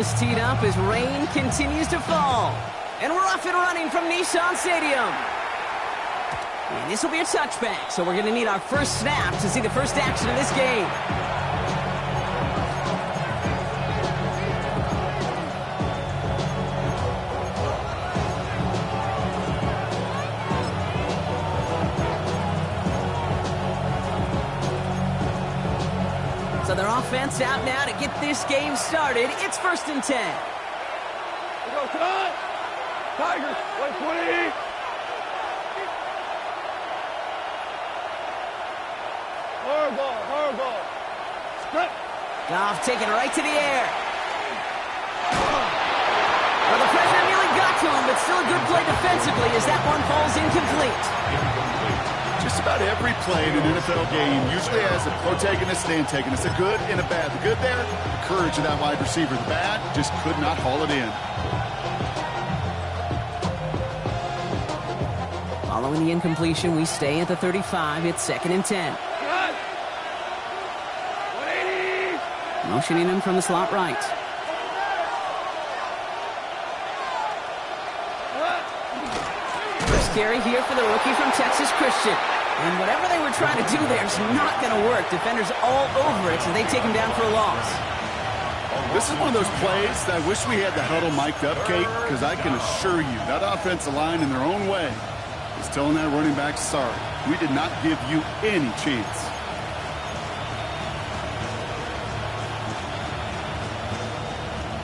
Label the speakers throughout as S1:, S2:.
S1: Is teed up as rain continues to fall. And we're off and running from Nissan Stadium. And this will be a touchback, so we're going to need our first snap to see the first action of this game. So their offense out now to get this game started. It's 1st and 10.
S2: We go, cut! Tigers, 120! Hard ball. Split!
S1: Goff taking it right to the air. Well, the pressure nearly got to him, but still a good play defensively as that one falls incomplete.
S3: Just about every play in an NFL game usually has a protagonist and antagonist, a good and a bad. The good there, the courage of that wide receiver. The bad, just could not haul it in.
S1: Following the incompletion, we stay at the 35. It's 2nd and 10.
S2: Cut! 180!
S1: Motioning him from the slot right. First carry here for the rookie from Texas Christian. And whatever they were trying to do there is not going to work. Defenders all over it, so they take him down for a loss.
S3: This is one of those plays that I wish we had the huddle mic'd up, Kate, because I can assure you that offensive line in their own way is telling that running back, sorry, we did not give you any chance.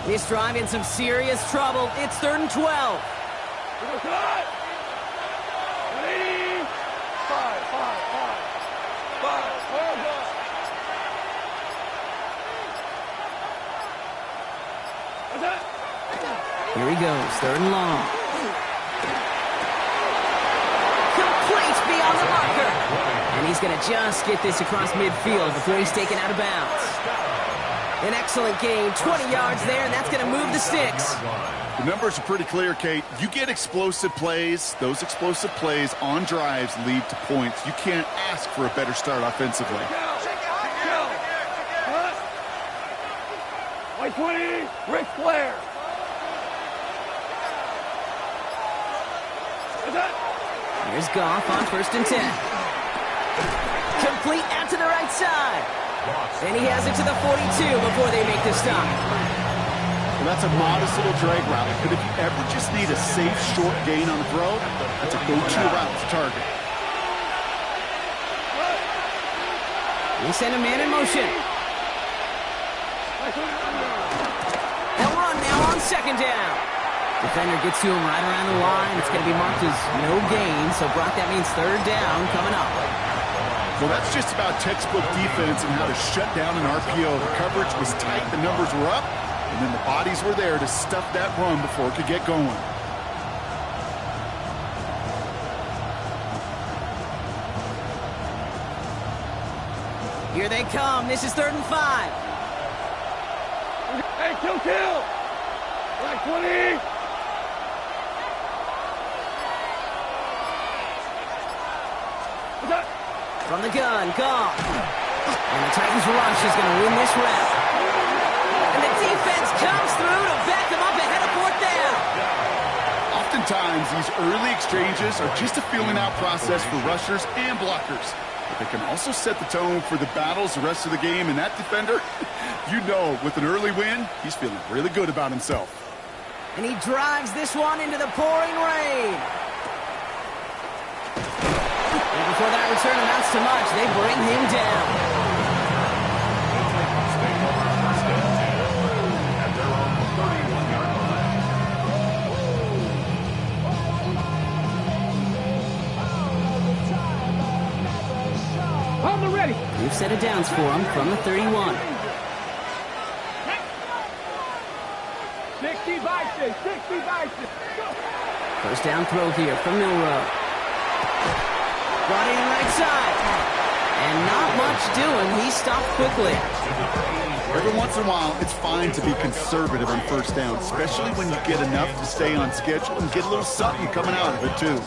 S1: This drive in some serious trouble. It's 3rd and 12.
S2: We go, cut! 180! Five. Hard ball. What's that?
S1: Here he goes, 3rd and long. Complete beyond the marker. And he's going to just get this across midfield before he's taken out of bounds. An excellent gain, 20 yards there, and that's going to move the sticks.
S3: The numbers are pretty clear, Kate. You get explosive plays. Those explosive plays on drives lead to points. You can't ask for a better start offensively.
S2: White 20, Ric Flair.
S1: Here's Goff on 1st and 10. Complete out to the right side. And he has it to the 42 before they make the stop.
S3: Well, that's a modest little drag route, but if you ever just need a safe, short gain on the throw, that's a go-to route to target.
S1: We send a man in motion. And run now on 2nd down. Defender gets to him right around the line. It's going to be marked as no gain, so Brock, that means 3rd down coming up.
S3: Well, that's just about textbook defense and how to shut down an RPO. The coverage was tight, the numbers were up, and then the bodies were there to stuff that run before it could get going.
S1: Here they come. This is 3rd and 5.
S2: Hey, kill! Black 20! What's that?
S1: From the gun, Goff. And the Titans rush is going to win this round. And the defense comes through to back them up ahead of 4th down.
S3: Oftentimes, these early exchanges are just a feeling-out process for rushers and blockers. But they can also set the tone for the battles the rest of the game. And that defender, you know, with an early win, he's feeling really good about himself.
S1: And he drives this one into the pouring rain. And before that return amounts to much, they bring him down.
S2: On the ready.
S1: We've set a downs for him from the 31.
S2: 60 Bison. 60 Bison.
S1: First down throw here from Milrow. Brought in right side. And not much doing. He stopped quickly.
S3: Every once in a while, it's fine to be conservative on first down, especially when you get enough to stay on schedule and get a little something coming out of it, too.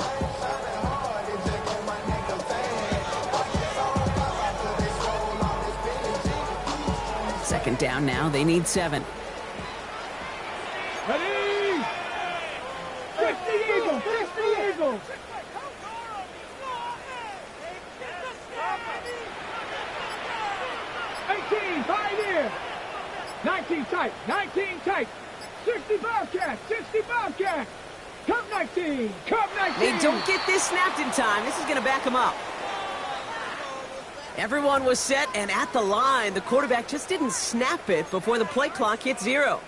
S1: Second down now. They need 7.
S2: Ready? 60 Eagles! 60 Eagles! 18, Pioneer! 19 tight, 19 tight! 60 Bobcats, 60 Bobcats! Come 19, come 19!
S1: They don't get this snapped in time. This is going to back them up. Everyone was set and at the line. The quarterback just didn't snap it before the play clock hit 0.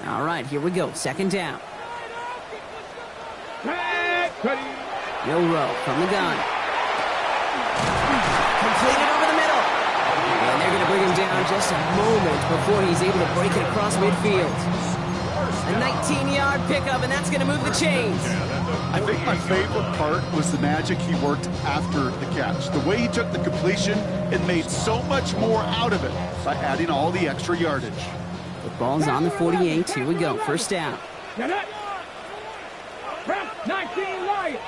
S1: All right, here we go. Second down. Milrow from the gun. Completed over the middle. And they're going to bring him down just a moment before he's able to break it across midfield. A 19-yard pickup, and that's going to move the chains.
S3: I think my favorite part was the magic he worked after the catch. The way he took the completion and made so much more out of it by adding all the extra yardage.
S1: The ball's on the 48. Here we go. First down.
S2: 19 Lions.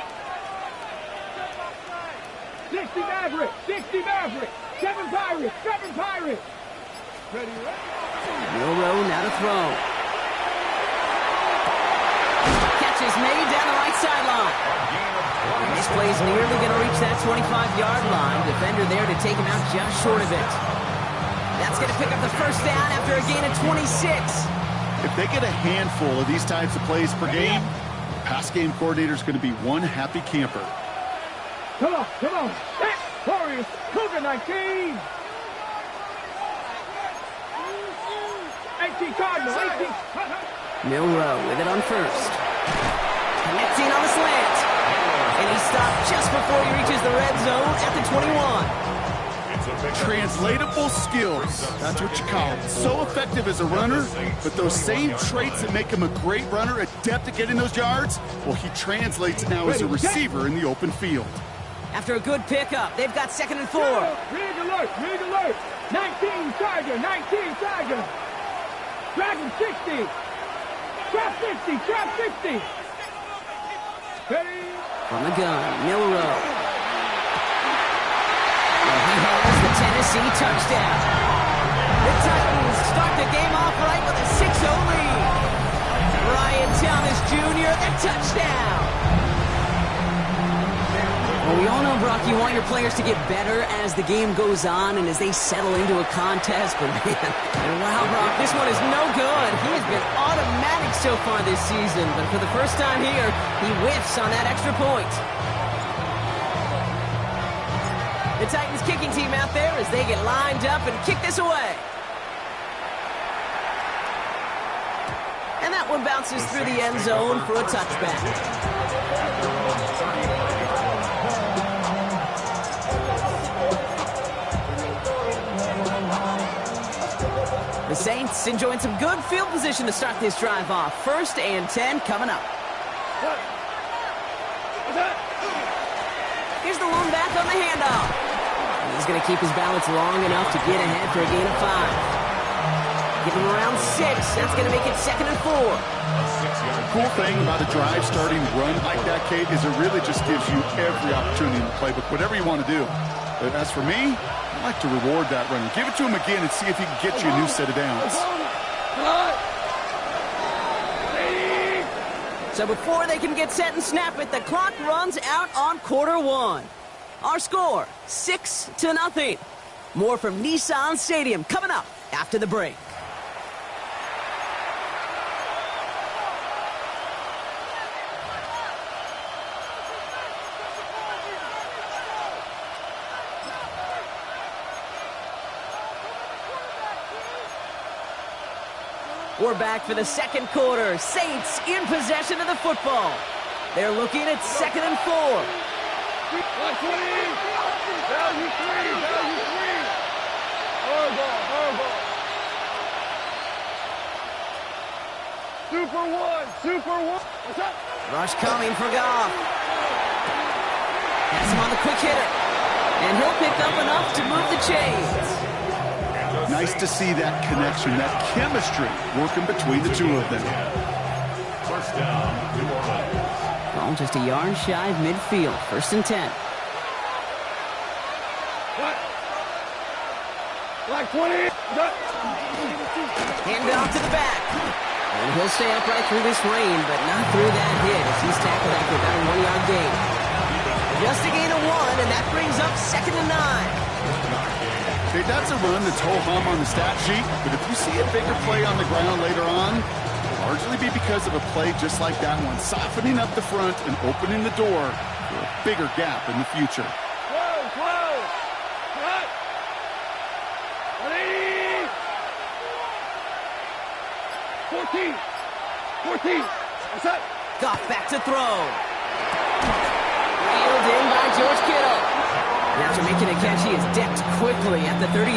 S2: 60 Mavericks. 60 Mavericks. 7 Pirates. 7 Pirates. Ready, ready.
S1: Milrow now to throw. Catch is made down the right sideline. And this play's nearly going to reach that 25-yard line. Defender there to take him out just short of it. That's going to pick up the first down after a gain of 26.
S3: If they get a handful of these types of plays per game, the pass game coordinator is going to be one happy camper.
S2: Come on, come on. Set, Warriors, Cougar 19. 18 Cardinal, 18.
S1: Milrow with it on first. Connecting on the slant. And he stopped just before he reaches the red zone at the 21.
S3: Translatable skills. That's what you call it. So effective as a runner, but those same traits that make him a great runner, adept at getting those yards, well, he translates now as a receiver in the open field.
S1: After a good pickup, they've got 2nd and 4.
S2: Rig alert, rig alert. 19 Tiger, 19 Tiger. Dragon 60. Trap 60, trap 60. Ready?
S1: From the gun, Milrow. And he has the Tennessee touchdown. The Titans start the game off right with a 6-0 lead. Brian Thomas Jr., the touchdown. Well, we all know, Brock, you want your players to get better as the game goes on and as they settle into a contest. But, man, wow, Brock, this one is no good. He has been automatic so far this season. But for the first time here, he whiffs on that extra point. The Titans kicking team out there as they get lined up and kick this away. And that one bounces through the end zone for a touchback. The Saints enjoying some good field position to start this drive off. 1st and 10 coming up. Here's the lone back on the handoff. He's going to keep his balance long enough to get ahead for a gain of 5. Give him around 6. That's going to make it 2nd and 4.
S3: The cool thing about a drive starting run like that, Kate, is it really just gives you every opportunity in the playbook, whatever you want to do. But as for me, I like to reward that runner. Give it to him again and see if he can get you a new set of downs.
S1: So before they can get set and snap it, the clock runs out on quarter 1. Our score, 6-0. More from Nissan Stadium coming up after the break. We're back for the second quarter. Saints in possession of the football. They're looking at 2nd and 4.
S2: Value 3. Horrible. Super one. What's up?
S1: Rush coming for Goff. Has him on the quick hitter. And he'll pick up enough to move the chains.
S3: Nice to see that connection, that chemistry working between the two of them.
S4: First down, New Orleans.
S1: Ball just a yard shy of midfield. 1st and 10.
S2: Like 20.
S1: Hand it off to the back. And he'll stay upright through this rain, but not through that hit as he's tackled after about a 1-yard gain. Just a gain of 1, and that brings up 2nd and 9.
S3: Okay, that's a run that's ho-hum on the stat sheet, but if you see a bigger play on the ground later on, it'll largely be because of a play just like that one, softening up the front and opening the door for a bigger gap in the future.
S2: 14. What's that?
S1: Goff back to throw. Reeled in by George Kittle. And after making a catch, he is decked quickly at the 38.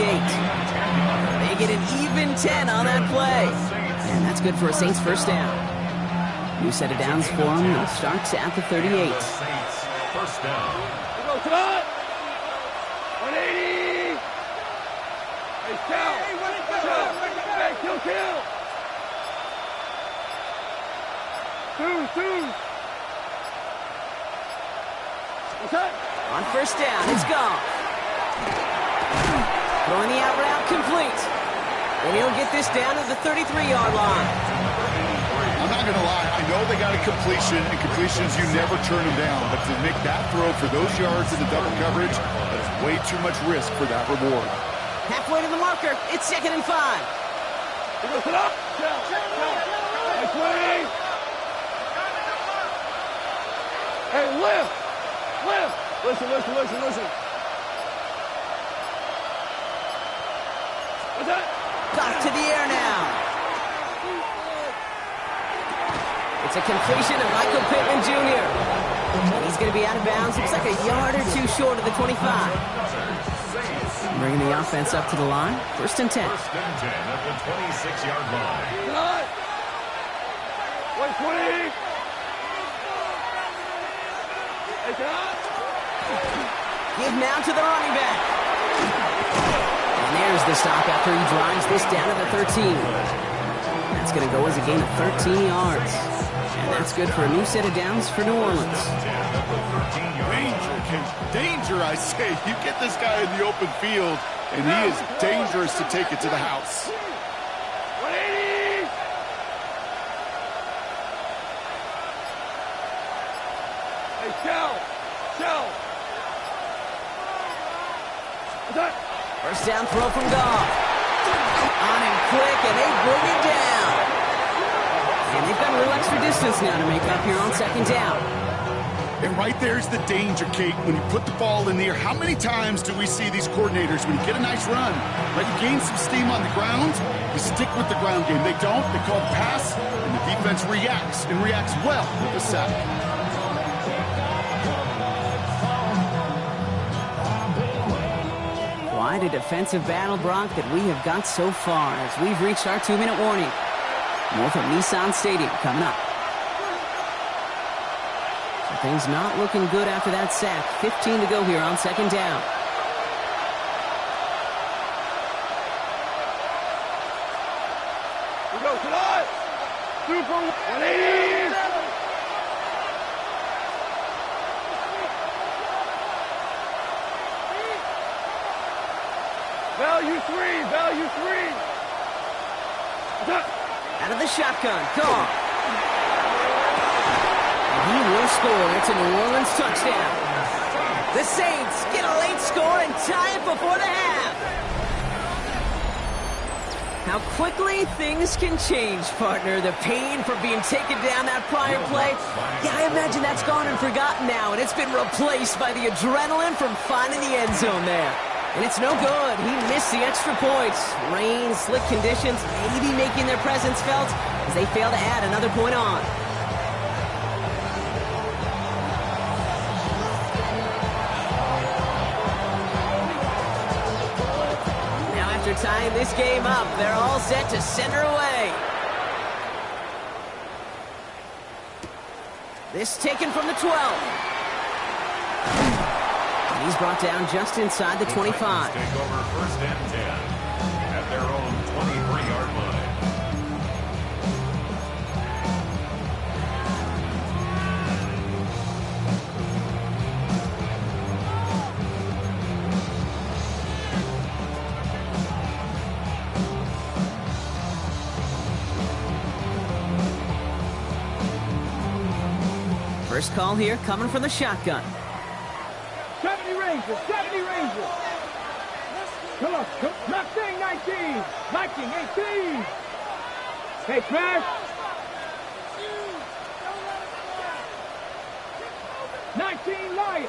S1: They get an even 10 on that play. And that's good for a Saints 1st down. New set of downs for him. It starts at the 38.
S4: First down.
S2: Go, come on. 180. Hey, kill. Two. What's that?
S1: On 1st down, it's Goff. Throwing the out route complete. And he'll get this down to the 33-yard line.
S3: I'm not going to lie. I know they got a completion, and completions, you never turn them down. But to make that throw for those yards in the double coverage, that's way too much risk for that reward.
S1: Halfway to the marker. It's 2nd and 5.
S2: He goes it up. Nice way. Hey, lift. Listen. What's that?
S1: Got to the air now. It's a completion to Michael Pittman Jr. And he's going to be out of bounds. Looks like a yard or 2 short of the 25. Bringing the offense up to the line. 1st and 10.
S4: 1st and 10 at the 26-yard line.
S2: 120.
S1: Give now to the running back. And there's the stop after he drives this down to the 13. That's going to go as a gain of 13 yards. And that's good for a new set of downs for New Orleans.
S3: Danger, I say. You get this guy in the open field, and he is dangerous to take it to the house.
S2: 180. Hey, Shell.
S1: 1st down throw from Goff. On him quick, and they bring it down. And they've got a little extra distance now to make up here on 2nd down.
S3: And right there's the danger, Kate. When you put the ball in the air, how many times do we see these coordinators, when you get a nice run, right, you gain some steam on the ground, you stick with the ground game. They don't. They call the pass, and the defense reacts, and reacts well with the sack.
S1: Quite a defensive battle, Brock, that we have got so far as we've reached our 2-minute warning. More from Nissan Stadium coming up. So things not looking good after that sack. 15 to go here on 2nd down.
S2: We go tonight. Super 180. Value three.
S1: Out of the shotgun, Goff. And he will score. It's a New Orleans touchdown. The Saints get a late score and tie it before the half. How quickly things can change, partner. The pain for being taken down that prior play. Yeah, I imagine that's gone and forgotten now, and it's been replaced by the adrenaline from finding the end zone there. And it's no good. He missed the extra points. Rain, slick conditions, maybe making their presence felt as they fail to add another point on. Now after tying this game up, they're all set to center away. This taken from the 12. He's brought down just inside the 25.
S4: Take over 1st and 10 at their own 23-yard line.
S1: First call here coming from the shotgun.
S2: 70 Rangers, 70 Rangers. Come on, Mustang 19, Viking 18. Hey, Trash. 19 Lion.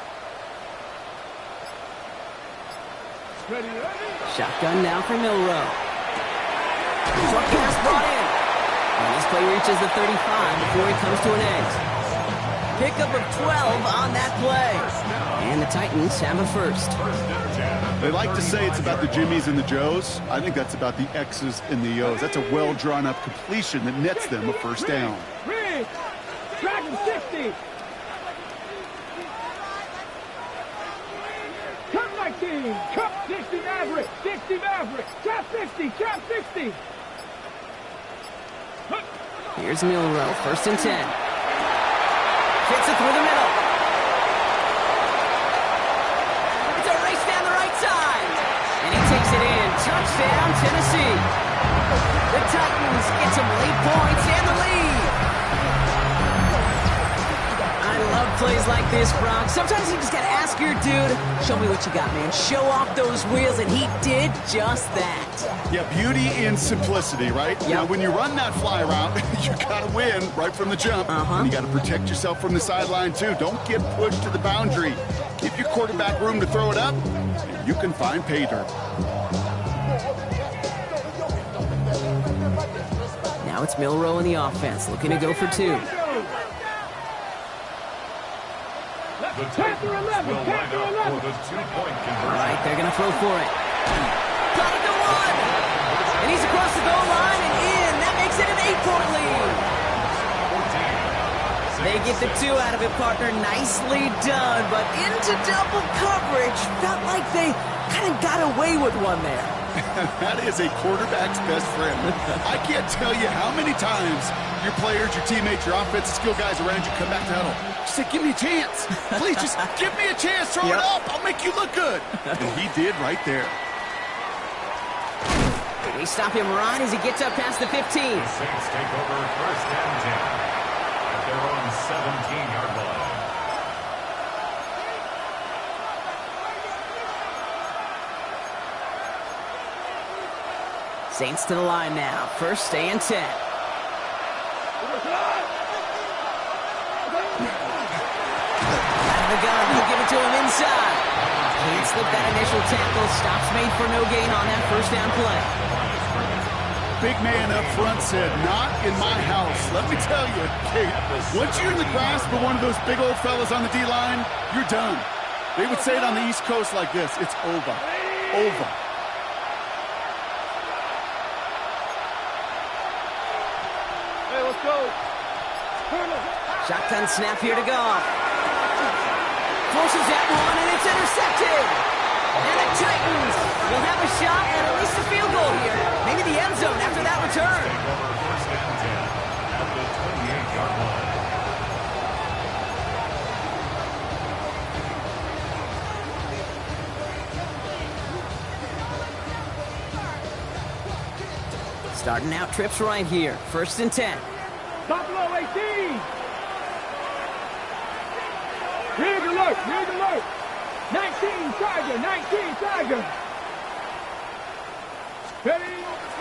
S2: Ready, ready.
S1: Shotgun now for Milrow. Short pass brought in. And this play reaches the 35 before he comes to an end. Pickup of 12 on that play. And the Titans have a first.
S3: They like to say it's about the Jimmies and the Joes. I think that's about the X's and the O's. That's a well-drawn-up completion that nets them a first down.
S2: Ridge, Dragon 60. Cup 19, Cup 60 Maverick, 60 Maverick, Cap 60, Cap 60.
S1: Here's Milrow, first and 10. Fits it through the middle. It's a race down the right side. And he takes it in. Touchdown, Tennessee. The Titans get some late points and the lead. I love plays like this, Brock. Sometimes you just got to ask your dude, show me what you got, man. Show off those wheels, and he did just that.
S3: Yeah, beauty in simplicity, right?
S1: Yep.
S3: Now, when you run that fly route, you got to win right from the jump. And you got to protect yourself from the sideline, too. Don't get pushed to the boundary. Give your quarterback room to throw it up, and you can find pay dirt.
S1: Now it's Milrow in the offense, looking to go for two.
S2: Panther 11, Panther 11.
S1: All right, they're going to throw for it. Got it to one. And he's across the goal line and in. That makes it an 8-point lead. They get the two out of it, partner. Nicely done, but into double coverage. Felt like they kind of got away with one there.
S3: That is a quarterback's best friend. I can't tell you how many times your players, your teammates, your offensive skill guys around you come back to huddle. Just say, give me a chance. Please, just give me a chance. Throw it up. I'll make you look good. And he did right there.
S1: They stop him right as he gets up past the 15.
S4: The Saints take over first and 10 at their own 17-yard line.
S1: Saints to the line now. First and 10. Out of the gun, they'll give it to him inside. Can't slip that initial tackle. Stops made for no gain on that first down play.
S3: Big man up front said, not in my house. Let me tell you, Kate, once you're in the grasp of one of those big old fellas on the D-line, you're done. They would say it on the East Coast like this. It's over. Over.
S2: Hey, let's go.
S1: Shotgun snap here to go. Forces that one, and it's intercepted. And the Titans will have a shot at least a field goal here. Maybe the end zone after that return.
S4: Take over first and 10 at the 28-yard line.
S1: Starting out trips right here. First and 10.
S2: Buffalo 18. Rig alert, rig alert. 19 Tiger, 19 Tiger. Ready?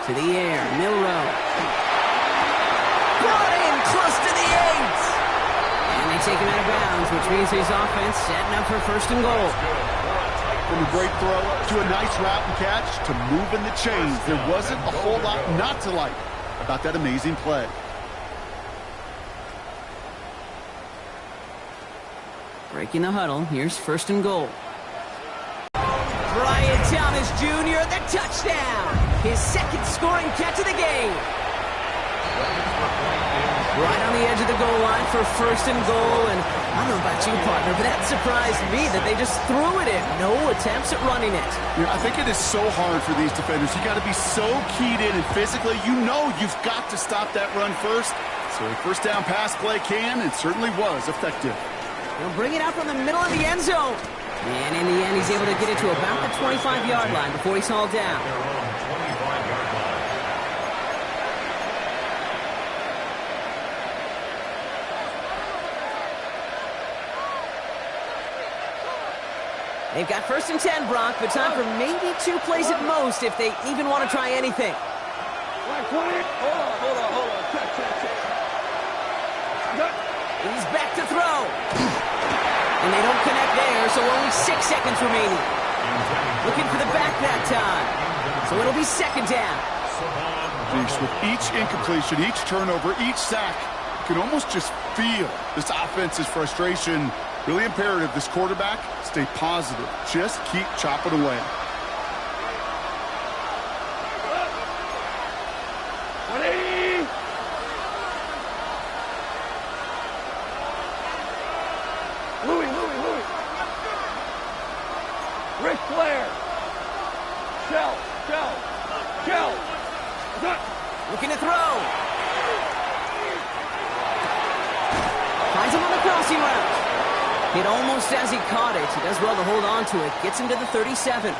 S1: To the air, Milrow. Brought in close to the 8. And they take him out of bounds, which means his offense setting up for first and goal.
S3: From a great throw to a nice route and catch to moving the chains. There wasn't a whole lot not to like about that amazing play.
S1: Breaking the huddle, here's first and goal. Brian Thomas Jr., the touchdown! His second scoring catch of the game. Right on the edge of the goal line for first and goal, and I don't know about you, partner, but that surprised me that they just threw it in. No attempts at running it.
S3: You know, I think it is so hard for these defenders. You got to be so keyed in and physically, you know you've got to stop that run first. So a first down pass play can and certainly was effective.
S1: He'll bring it out from the middle of the end zone. And in the end, he's able to get it to about the 25-yard line before he's hauled down.
S4: Their own 25-yard line.
S1: They've got 1st and 10, Brock, but time for maybe 2 plays at most if they even want to try anything.
S2: Hold on. Check.
S1: He's back to throw. And they don't connect there, so only 6 seconds remaining. Looking for the back that time. So it'll be 2nd down.
S3: With each incompletion, each turnover, each sack, you can almost just feel this offense's frustration. Really imperative this quarterback stay positive. Just keep chopping away.
S2: Louis. Ric Flair. Shell.
S1: Looking to throw. Finds him on the crossing route. Hit almost as he caught it. He does well to hold on to it. Gets him to the 37.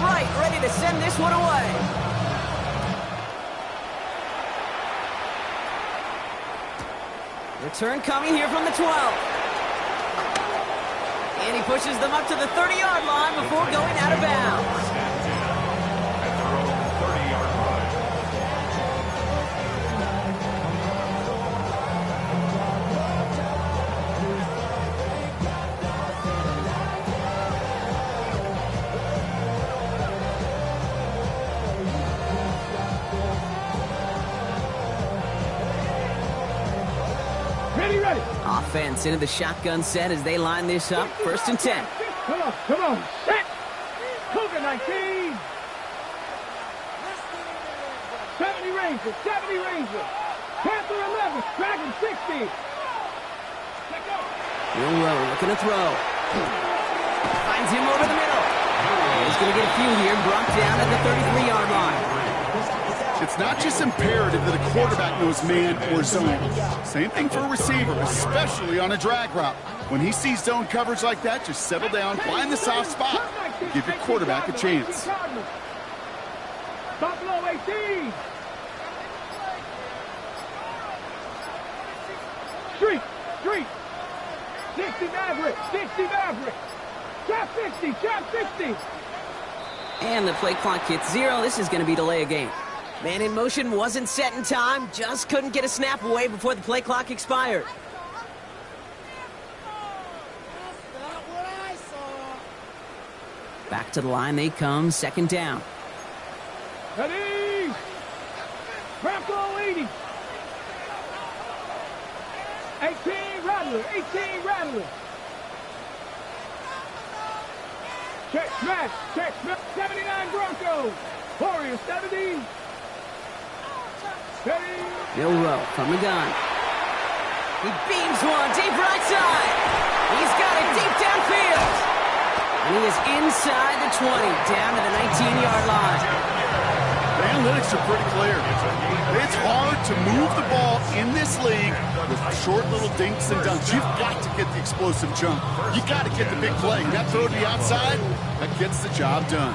S1: Right, ready to send this one away. Return coming here from the 12. And he pushes them up to the 30-yard line before going out of bounds.
S4: At their own 30-yard line.
S2: Ready.
S1: Offense into the shotgun set as they line this up. 1st and 10.
S2: Come on. Set. Cougar 19. 70 Rangers. Panther 11. Dragon 60.
S1: Will Rowe looking to throw. Finds him over the middle. He's going to get a few here. Brought down at the 33-yard line.
S3: It's not just imperative that a quarterback knows man or zone. Same thing for a receiver, especially on a drag route. When he sees zone coverage like that, just settle down, find the soft spot, and give your quarterback a chance.
S2: Buffalo 18. Street. 60 Maverick. Chop 60.
S1: And the play clock hits 0. This is going to be delay a game. Man in motion wasn't set in time. Just couldn't get a snap away before the play clock expired. Back to the line they come. 2nd down.
S2: Ready. Bronco 80. 18 Rattler. Check smash. 79 Broncos. Warriors 70. Ready.
S1: Will Rowe from the gun. He beams one deep right side. He's got it deep downfield. And he is inside the 20, down to the 19-yard line.
S3: The analytics are pretty clear. It's hard to move the ball in this league with short little dinks and dunks. You've got to get the explosive jump. You've got to get the big play. That throw to the outside, that gets the job done.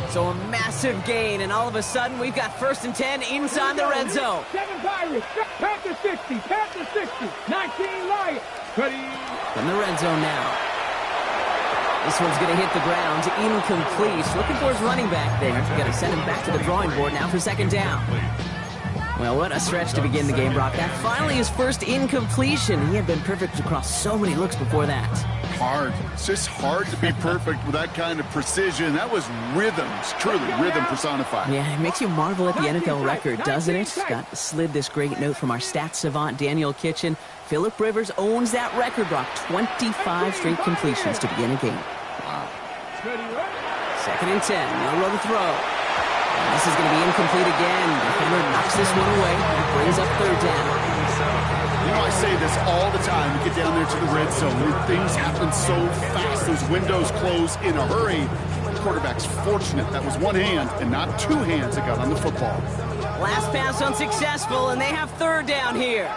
S1: So a massive gain, and all of a sudden we've got 1st and 10 inside the red zone.
S2: 7 Pirates. Panther 60. 19 Lions. Ready.
S1: From the red zone now. This one's going to hit the ground. Incomplete. Looking for his running back there. Got to send him back to the drawing board now for 2nd down. Well, what a stretch to begin the game, Brock. That finally his first incompletion. He had been perfect across so many looks before that.
S3: Hard. It's just hard to be perfect with that kind of precision. That was rhythm. It's truly rhythm personified.
S1: Yeah, it makes you marvel at the NFL record, doesn't it? Slid this great note from our stats savant, Daniel Kitchen. Phillip Rivers owns that record, Brock. 25 straight completions to begin a game.
S3: Wow.
S1: 2nd and 10. No row to throw. And this is going to be incomplete again. Defender knocks this one away. That brings up 3rd down.
S3: You know, I say this all the time. You get down there to the red zone. Things happen so fast. Those windows close in a hurry. The quarterback's fortunate that was one hand and not 2 hands that got on the football.
S1: Last pass unsuccessful, and they have third down here.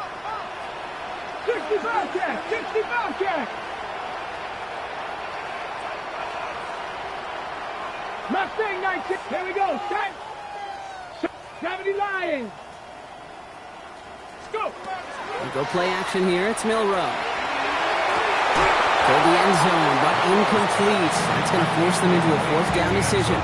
S2: 60 Bobcat! 60 Bobcat! Mustang 19. Here we go. Set. 70 Lions. Let's go.
S1: We go play action here. It's Milrow. Toward the end zone, but incomplete. That's going to force them into a fourth down decision.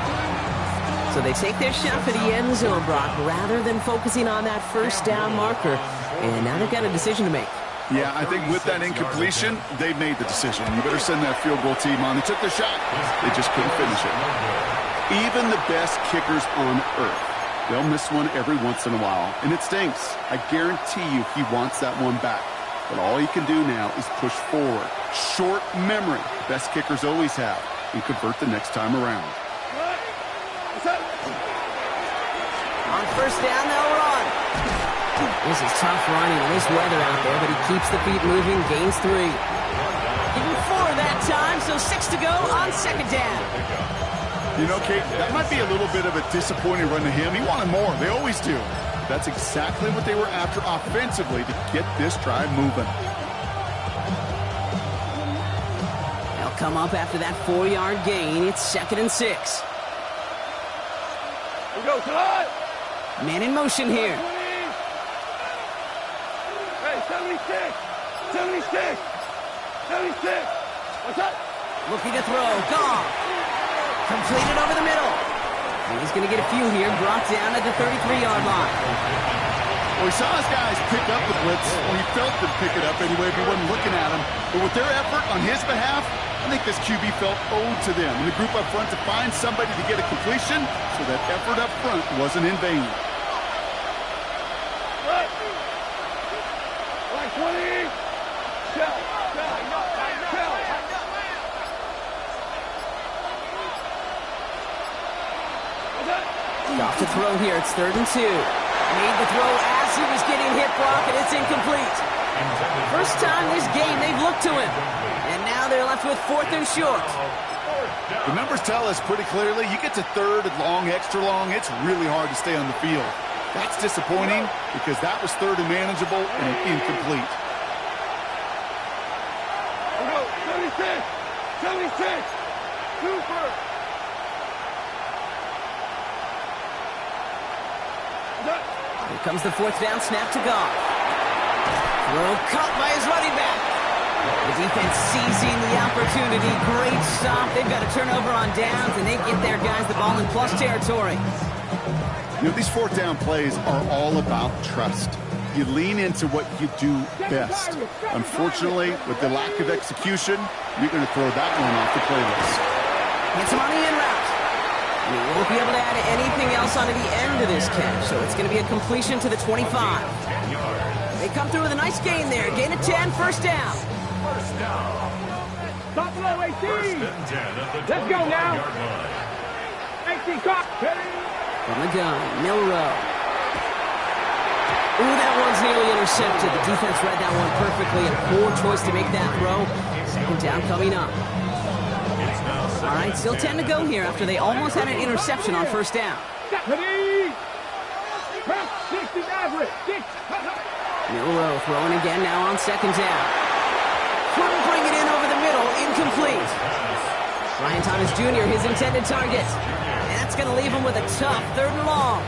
S1: So they take their shot for the end zone, Brock, rather than focusing on that first down marker. And now they've got a decision to make.
S3: Yeah, I think with that incompletion, they made the decision. You better send that field goal team on. They took their shot. They just couldn't finish it. Even the best kickers on earth, they'll miss one every once in a while, and it stinks. I guarantee you he wants that one back. But all he can do now is push forward. Short memory, best kickers always have, and convert the next time around.
S1: On first down, they'll run. This is tough running in this weather out there, but he keeps the feet moving, gains 3. Even 4 that time, so 6 to go on second down.
S3: You know, Kate, that might be a little bit of a disappointing run to him. He wanted more. They always do. That's exactly what they were after offensively to get this drive moving.
S1: They'll come up after that 4-yard gain. It's 2nd and 6.
S2: Here we go, Todd.
S1: Man in motion here.
S2: Hey, 76. 76. 76. What's up?
S1: Looking to throw. Gone. Completed over the middle. And he's going to get a few here, brought down at the 33-yard line.
S3: Well, he saw his guys pick up the blitz. Well, he felt them pick it up anyway if he wasn't looking at him. But with their effort on his behalf, I think this QB felt owed to them and the group up front to find somebody to get a completion, so that effort up front wasn't in vain.
S2: Right. Line 20. Shell.
S1: Off to throw here. It's 3rd and 2. Made the throw as he was getting hit, Brock, and it's incomplete. First time this game they've looked to him. And now they're left with 4th and short.
S3: The numbers tell us pretty clearly, you get to 3rd and long, extra long, it's really hard to stay on the field. That's disappointing because that was 3rd and manageable and incomplete.
S2: Here we go. 76. 76. Super.
S1: Here comes the 4th down snap to Goff. Throw caught by his running back. The defense seizing the opportunity. Great stop. They've got a turnover on downs, and they get their guys the ball in plus territory.
S3: You know, these 4th down plays are all about trust. You lean into what you do best. Unfortunately, with the lack of execution, you're going to throw that one off the playlist.
S1: Gets him on the in route. We won't be able to add anything else onto the end of this catch, so it's going to be a completion to the 25. They come through with a nice gain there. Gain of 10, first down.
S2: Buffalo 18. Let's go now. 18 caught.
S1: From the gun, Milrow. Ooh, that one's nearly intercepted. The defense read that one perfectly. A poor choice to make that throw. Second down coming up. All right, still 10 to go here after they almost had an interception on first down. Milrow throwing again now on second down. Couldn't bring it in over the middle. Incomplete. Ryan Thomas Jr., his intended target. And that's going to leave him with a tough 3rd and long.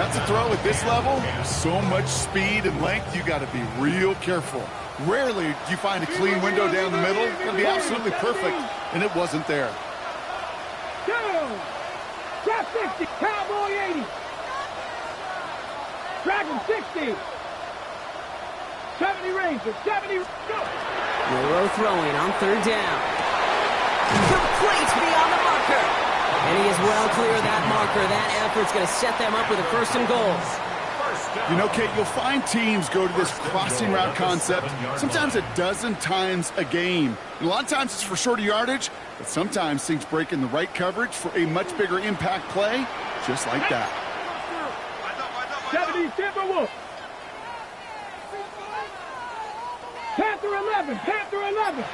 S3: That's a throw at this level. So much speed and length, you got to be real careful. Rarely do you find a clean window down the middle. It'll be absolutely perfect, and it wasn't there.
S2: Trap 60, Cowboy 80. Dragon 60. 70 Ranger, 70. Go.
S1: Milrow throwing on 3rd down. Complete beyond the marker. And he is well clear of that marker. That effort's going to set them up with a 1st and goal.
S3: You know, Kate, you'll find teams go to this crossing route concept sometimes a dozen times a game. And a lot of times it's for shorter yardage, but sometimes things break in the right coverage for a much bigger impact play, just like that.
S2: 70 Timberwolf. Panther 11, Panther 11.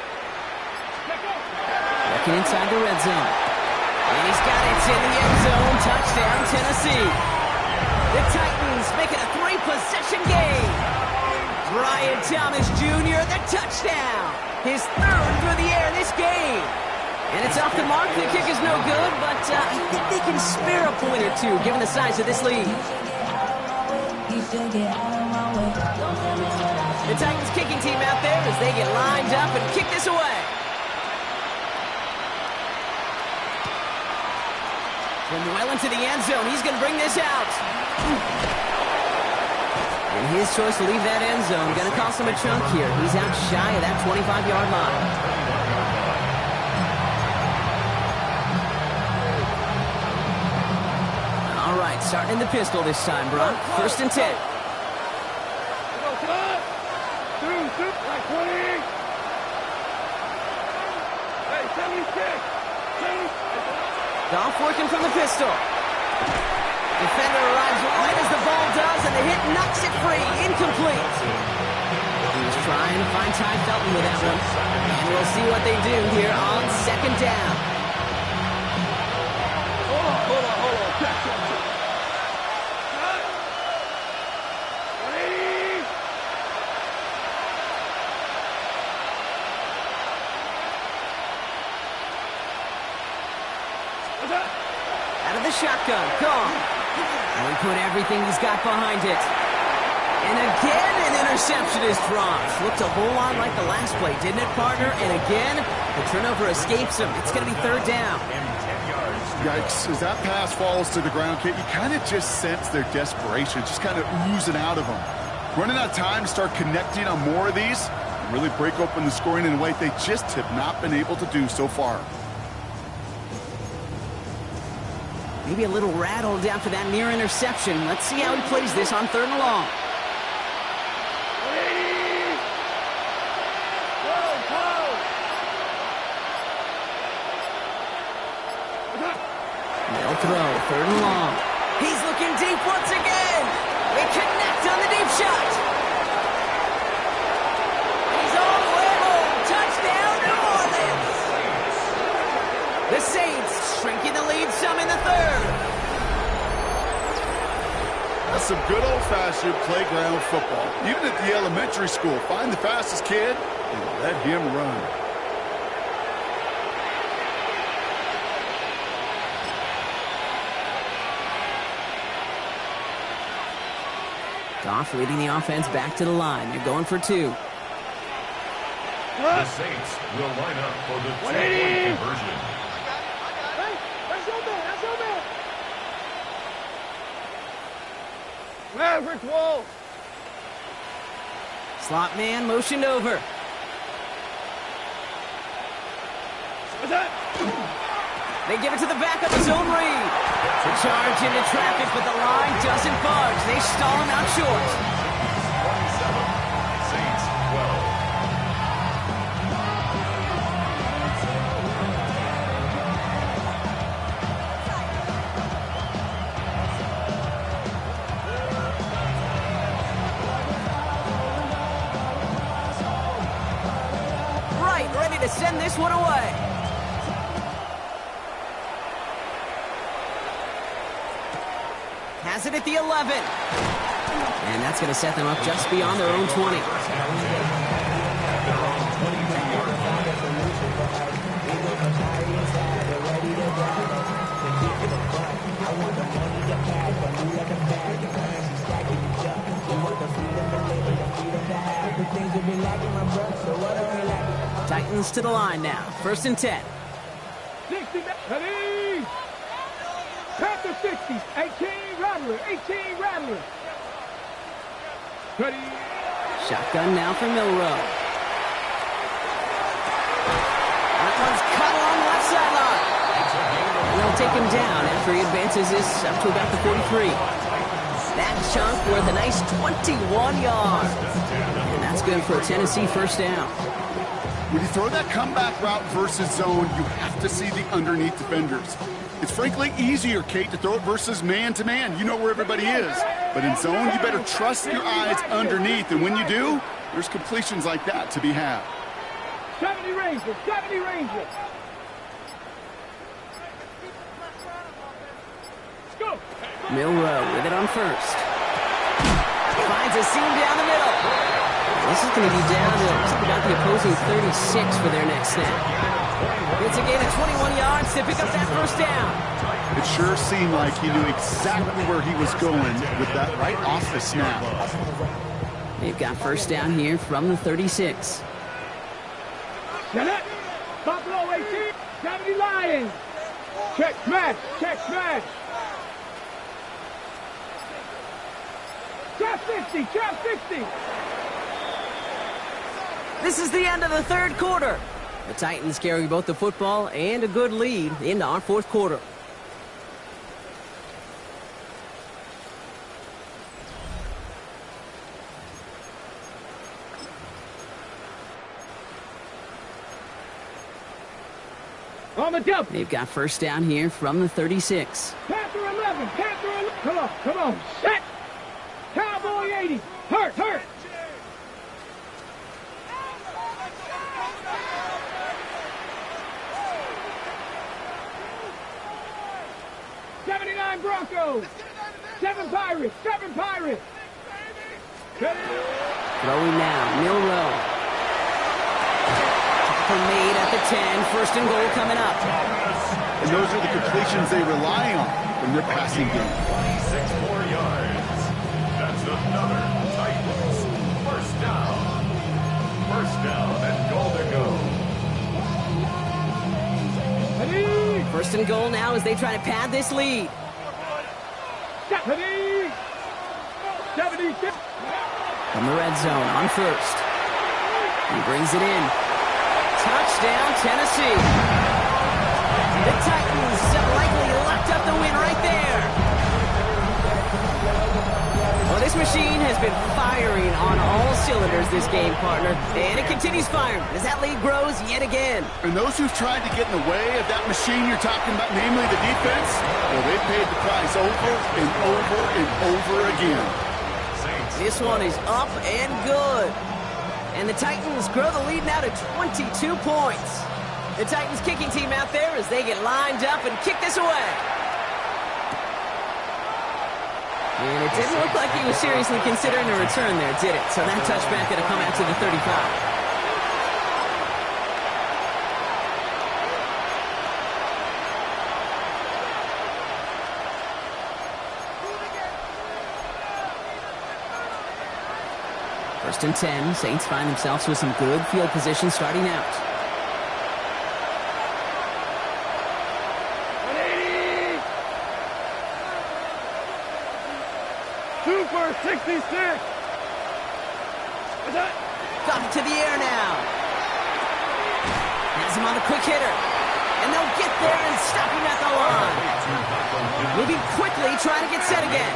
S1: Looking inside the red zone. And he's got it. It's in the end zone. Touchdown, Tennessee. The Titans make it a 3-possession game. Brian Thomas Jr., the touchdown. His 3rd through the air this game. And it's off the mark. The kick is no good, but I think they can spare a point or two given the size of this lead. The Titans kicking team out there as they get lined up and kick this away. From well into the end zone, he's going to bring this out. And his choice to leave that end zone going to cost him a chunk here. He's out shy of that 25-yard line. All right, starting in the pistol this time, Brock. 1st and 10.
S2: Like 20. Hey, 76.
S1: Goff working from the pistol. Defender arrives right as the ball does, and the hit knocks it free. Incomplete. He was trying to find Ty Felton with that one. And we'll see what they do here on 2nd down.
S2: Hold on. Check.
S1: Out of the shotgun, gone. And he put everything he's got behind it. And again, an interception is dropped. Looked a whole lot like the last play, didn't it, partner? And again, the turnover escapes him. It's going to be 3rd down.
S3: Yikes, as that pass falls to the ground, Kate, you kind of just sense their desperation, just kind of oozing out of them. Running out of time to start connecting on more of these, and really break open the scoring in a way they just have not been able to do so far.
S1: Maybe a little rattled after that near interception. Let's see how he plays this on 3rd and long. They'll throw, 3rd and long. He's looking deep once again. They connect on the deep shot. He's all the way home. Touchdown, New Orleans. The Saints shrinking the lead some in the 3rd.
S3: That's some good old-fashioned playground football. Even at the elementary school, find the fastest kid and let him run.
S1: Goff leading the offense back to the line. They're going for 2.
S4: The Saints will line up for the 2-point conversion.
S2: That's your man. Maverick wall.
S1: Slot man motioned over. They give it to the back of his own read. The charge into traffic, but the line doesn't budge. They stall him out short.
S4: 27, Saints 12.
S1: Right, ready to send this one away. Has it at the 11. And that's going to set them up just beyond their own 20. Titans to the line now. 1st and 10.
S2: 60, ready. Tap the 60s. 18 Rattler. Ready.
S1: Shotgun now for Milrow. That one's cut along the left sideline. They'll take him down after he advances this up to about the 43. That chunk worth a nice 21 yards. And that's good for a Tennessee 1st down.
S3: When you throw that comeback route versus zone, you have to see the underneath defenders. It's frankly easier, Kate, to throw it versus man-to-man. You know where everybody is. But in zone, you better trust your eyes underneath. And when you do, there's completions like that to be had.
S2: 70 Rangers. Let's go.
S1: Milrow with it on first. Finds a seam down the middle. This is going to be down to about the opposing 36 for their next snap. It's a gain of 21 yards to pick up that first down.
S3: It sure seemed like he knew exactly where he was going with that right off the snap.
S1: They've got first down here from the 36.
S2: Get it. Buffalo 18, 70 Lions. Check smash, check smash. Trap 50, trap 50.
S1: This is the end of the third quarter. The Titans carry both the football and a good lead into our fourth quarter.
S2: On the jump.
S1: They've got first down here from the 36.
S2: Panther 11, Panther 11. Come on, set. Cowboy 80. Hurt. 79 Broncos. 7 Pirates.
S1: Throwing now, Milrow. Tackle made at the 10. First and goal coming up.
S3: And those are the completions they rely on in their passing game.
S4: 26 more yards. That's another Titans first down. First down and goal to go.
S1: First and goal now as they try to pad this lead.
S2: 76.
S1: From the red zone on first. He brings it in. Touchdown, Tennessee. The Titans likely locked up the win right there. Well, this machine has been firing on all cylinders this game, partner. And it continues firing as that lead grows yet again.
S3: And those who've tried to get in the way of that machine you're talking about, namely the defense, well, they've paid the price over and over and over again.
S1: This one is up and good. And the Titans grow the lead now to 22 points. The Titans kicking team out there as they get lined up and kick this away. And it didn't look like he was seriously considering a return there, did it? So that touchback going to come out to the 35. First and 10, Saints find themselves with some good field position starting out.
S2: 2 for 66.
S1: Got to the air now. Has him on a quick hitter. And they'll get there and stop him at the line. Moving quickly, trying to get set again.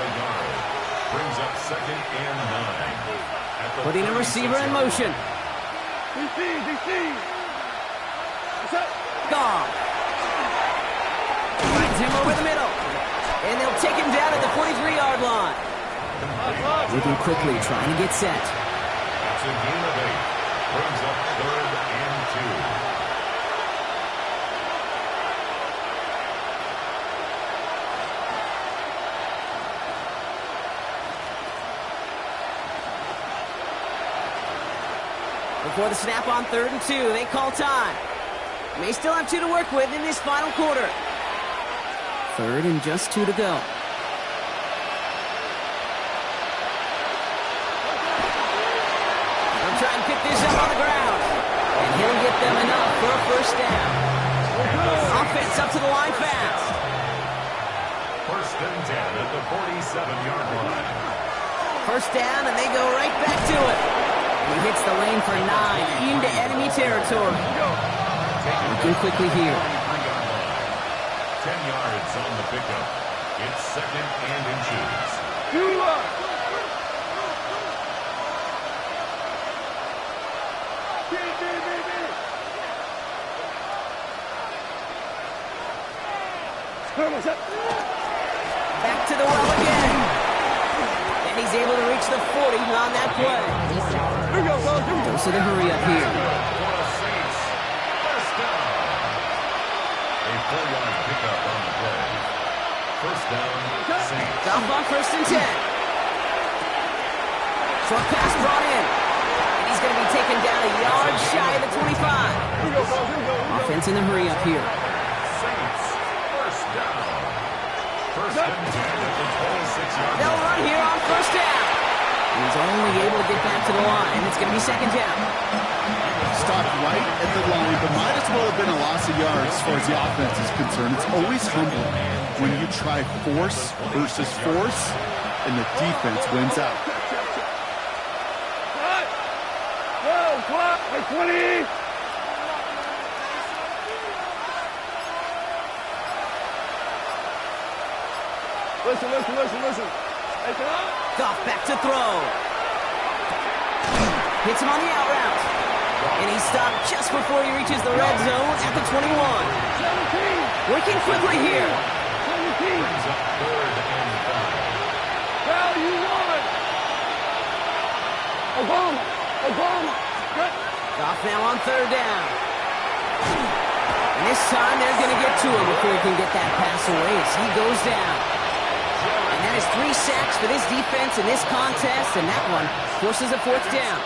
S4: Brings up second and 9.
S1: Putting a receiver in motion.
S2: DC.
S1: Gone. Finds him over the middle. And they'll take him down at the 43-yard line. Moving quickly, trying to get set.
S4: That's a gain of 8. Brings up third and 2.
S1: Before the snap on 3rd and 2, they call time. May still have 2 to work with in this final quarter. 3rd and just 2 to go. They'll try and pick this up on the ground. And he'll get them enough for a first down. Offense up to the line fast.
S4: First and 10 at the 47-yard line.
S1: First down, and they go right back to it. He hits the lane for 9 into enemy territory. Looking quickly here.
S4: 10 yards on the pickup. It's second and inches.
S1: Back to the well again. And he's able to reach the 40 on that play. Dose of the hurry up here.
S4: First down. A 4-yard pickup on the play. First down, Saints.
S1: Goff on 1st and 10. Short pass brought in. And he's going to be taken down a yard shy of the 25. Offense in the hurry up here.
S4: Saints, first down. First and 10 at the 26-yard line.
S1: They'll run here on 1st down. He's only able to get back to the line. It's going to be 2nd down.
S3: Stopped right at the line, but might as well have been a loss of yards as far as the offense is concerned. It's always humbling when you try force versus force, and the defense wins out.
S2: What? 20. Listen. Hey, come on.
S1: Goff back to throw. Hits him on the out route. And he's stopped just before he reaches the red zone at the 21.
S2: 17.
S1: Working quickly here.
S2: 17.
S4: Brings up 3rd and 5.
S2: Well, you won. Obama. Good.
S1: Goff now on 3rd down. And this time they're going to get to him before he can get that pass away as he goes down. And that is 3 sacks for this defense in this contest, and that one forces a 4th down.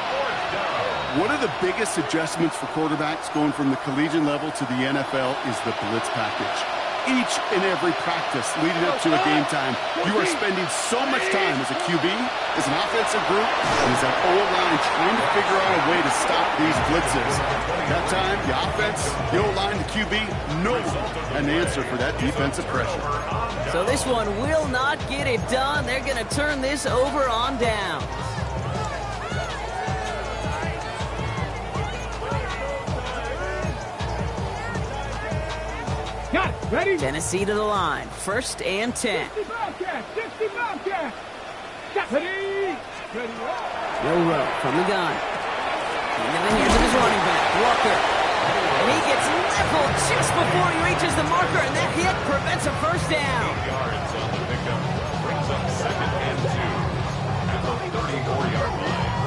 S3: One of the biggest adjustments for quarterbacks going from the collegiate level to the NFL is the blitz package. Each and every practice leading up to a game time, you are spending so much time as a QB, as an offensive group, and as an O-line trying to figure out a way to stop these blitzes. That time, the offense, the O-line, the QB, no one had an answer for that defensive pressure.
S1: So this one will not get it done. They're going to turn this over on down.
S2: Got it. Ready?
S1: Tennessee to the line. 1st and 10.
S2: 60 Bobcats. Ready?
S1: No row from the gun. Into the hands of his running back, Walker. And he gets leveled just before he reaches the marker, and that hit prevents a 1st down.
S4: 8 yards on the pickup. Brings up 2nd and 2 at the 34-yard line.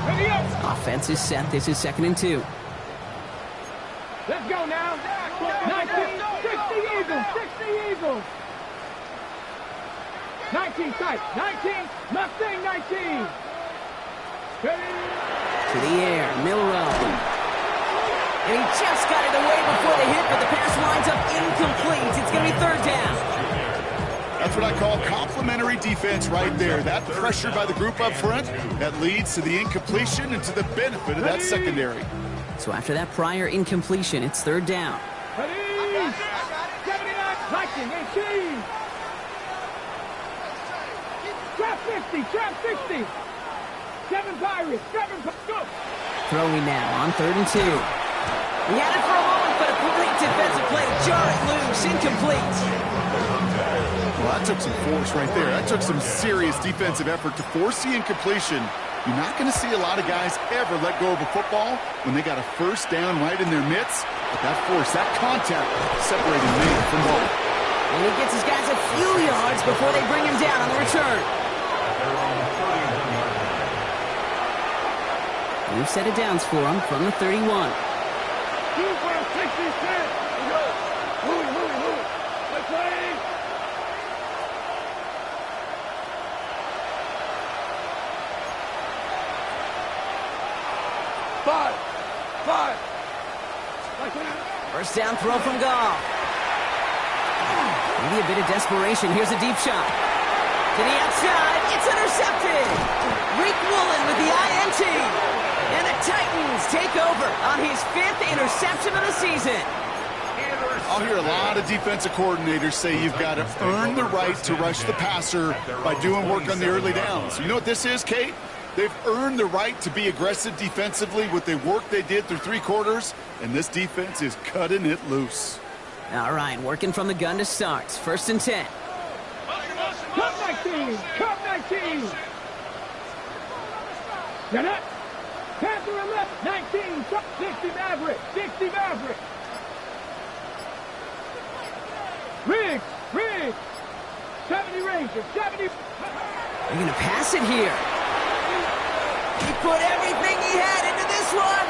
S2: Ready up.
S1: Offense is set. This is 2nd and 2.
S2: Let's go now. 19, 60 Eagles. 19 tight. 19, Mustang 19. Ready?
S1: To the air, Milrow. And he just got it away before the hit, but the pass winds up incomplete. It's going to be 3rd down.
S3: That's what I call complimentary defense right there. That pressure by the group up front, that leads to the incompletion and to the benefit of that secondary.
S1: So after that prior incompletion, it's 3rd down.
S2: Ready? 79, Viking 18. Trap 60. 7 Pirates, go.
S1: Throwing now on 3rd and 2. He had it for a moment, but a great defensive play to jar it loose, incomplete.
S3: Well, that took some force right there. That took some serious defensive effort to force the incompletion. You're not going to see a lot of guys ever let go of a football when they got a 1st down right in their midst. But that force, that contact, separating man from ball.
S1: And he gets his guys a few yards before they bring him down on the return. New set of downs for him from the 31.
S2: 2 for 66. Move. Let's play. Five.
S1: 1st down throw from Goff. Maybe a bit of desperation. Here's a deep shot. To the outside. It's intercepted. Rick Woolen with the INT. And the Titans take over on his 5th interception of the season.
S3: I'll hear a lot of defensive coordinators say you've got to earn the right to rush the passer by doing work on the early downs. You know what this is, Kate? They've earned the right to be aggressive defensively with the work they did through 3 quarters, and this defense is cutting it loose.
S1: All right, working from the gun to start. 1st and 10.
S2: Come 19. Get it. Pass to the left. 19. 60 Maverick. Riggs. 70 Rangers. 70.
S1: They're going to pass it here. He put everything he had into this one.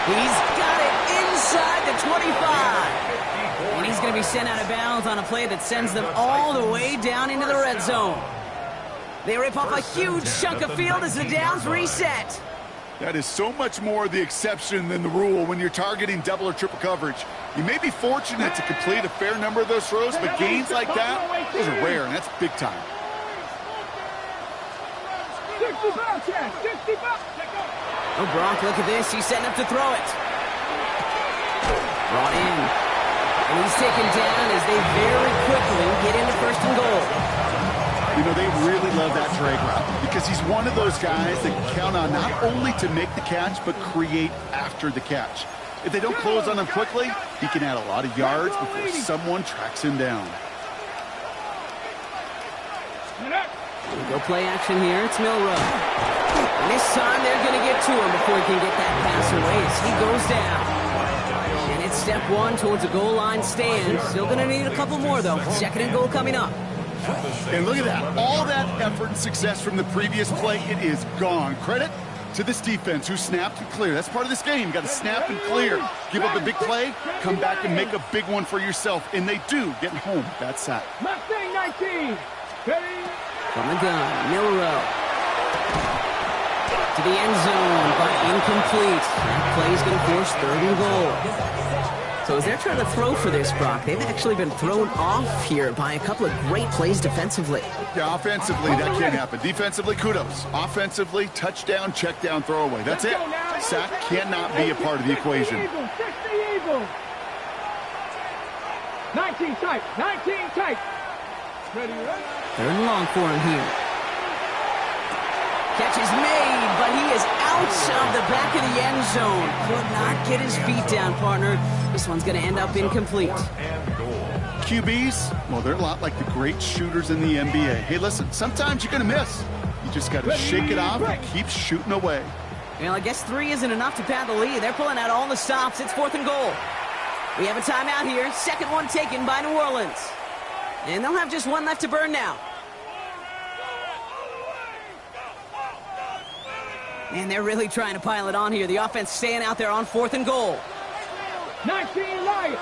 S1: He's got it inside the 25. And he's going to be sent out of bounds on a play that sends them all the way down into the red zone. They rip off a huge chunk of field as the downs reset.
S3: That is so much more the exception than the rule when you're targeting double or triple coverage. You may be fortunate to complete a fair number of those throws, but gains like that, those are rare, and that's big time.
S2: 60 ball catch, 60 ball.
S1: Oh, Brock, look at this. He's setting up to throw it. Brought in. And he's taken down as they very quickly get into first and goal.
S3: You know, they really love that drag route because he's one of those guys that can count on not only to make the catch, but create after the catch. If they don't close on him quickly, he can add a lot of yards before someone tracks him down.
S1: Go play action here. It's Milrow. And this time they're going to get to him before he can get that pass away as he goes down. And it's step one towards a goal line stand. Still going to need a couple more, though. Second and goal coming up.
S3: And look at that. All that effort and success from the previous play, it is gone. Credit to this defense who snapped and cleared. That's part of this game. You got to snap and clear. Give up a big play, come back and make a big one for yourself. And they do, getting home that sack.
S2: Mustang 19. Ready?
S1: From the gun, Milrow. To the end zone, but incomplete. That play is going to force third and goal. So as they're trying to throw for this, Brock, they've actually been thrown off here by a couple of great plays defensively.
S3: Yeah, offensively, that can't happen. Defensively, kudos. Offensively, touchdown, check down, throwaway. That's it. Sack cannot be a part of the equation.
S2: 60 evil. 19 tight. 19 tight. Ready, ready?
S1: Third and long for him here. Catch is made, but he is out of the back of the end zone. Could not get his feet down, partner. This one's going to end up incomplete.
S3: QBs, well, they're a lot like the great shooters in the NBA. Hey, listen, sometimes you're going to miss. You just got to shake it off and keep shooting away.
S1: Well, I guess 3 isn't enough to pad the lead. They're pulling out all the stops. It's fourth and goal. We have a timeout here. Second one taken by New Orleans. And they'll have just one left to burn now. And they're really trying to pile it on here. The offense staying out there on fourth and goal.
S2: 19 Lions.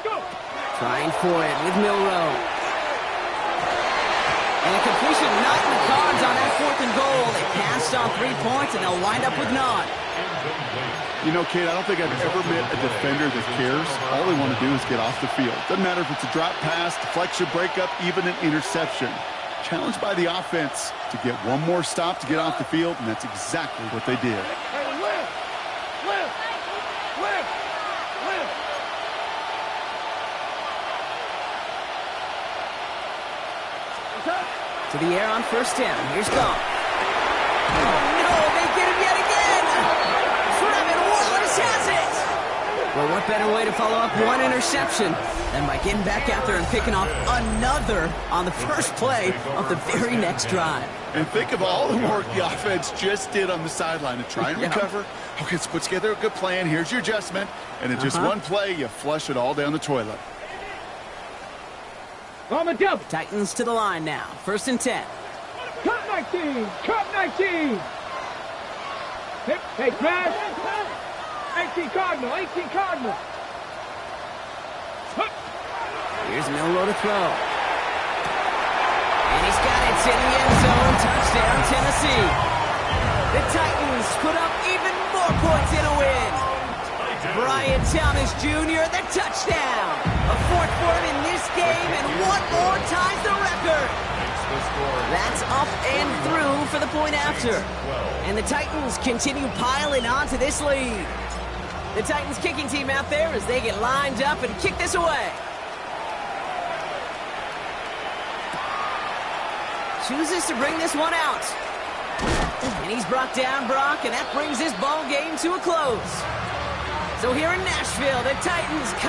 S2: Go.
S1: Trying for it with Milrow. And a completion not in the cards on that fourth and goal. They passed on 3 points, and they'll wind up with none.
S3: You know, Kate, I don't think I've ever met a defender that cares. All they want to do is get off the field. Doesn't matter if it's a drop pass, deflection, breakup, even an interception. Challenged by the offense to get one more stop to get off the field, and that's exactly what they did.
S1: To the air on first down. Here's Goff. Oh, no, they get him yet again. Trevin Wallace has it. Well, what better way to follow up one interception than by getting back out there and picking off another on the first play of the very next drive.
S3: And think of all the work the offense just did on the sideline to try and recover. Okay, let's put together a good plan. Here's your adjustment. And in just one play, you flush it all down the toilet.
S2: On the double.
S1: Titans to the line now. First and 10.
S2: Cut 19. Cut 19. Hey, Brad. 18 Cardinal. 18 Cardinal.
S1: Here's Milrow to throw. And he's got it in the end zone. Touchdown, Tennessee. The Titans put up even more points in a win. Brian Thomas Jr., the touchdown. A fourth for him in this game, and one more ties the record. That's up and through for the point after. And the Titans continue piling onto this lead. The Titans kicking team out there as they get lined up and kick this away. Chooses to bring this one out. And he's brought down, Brock, and that brings this ball game to a close. So here in Nashville, the Titans come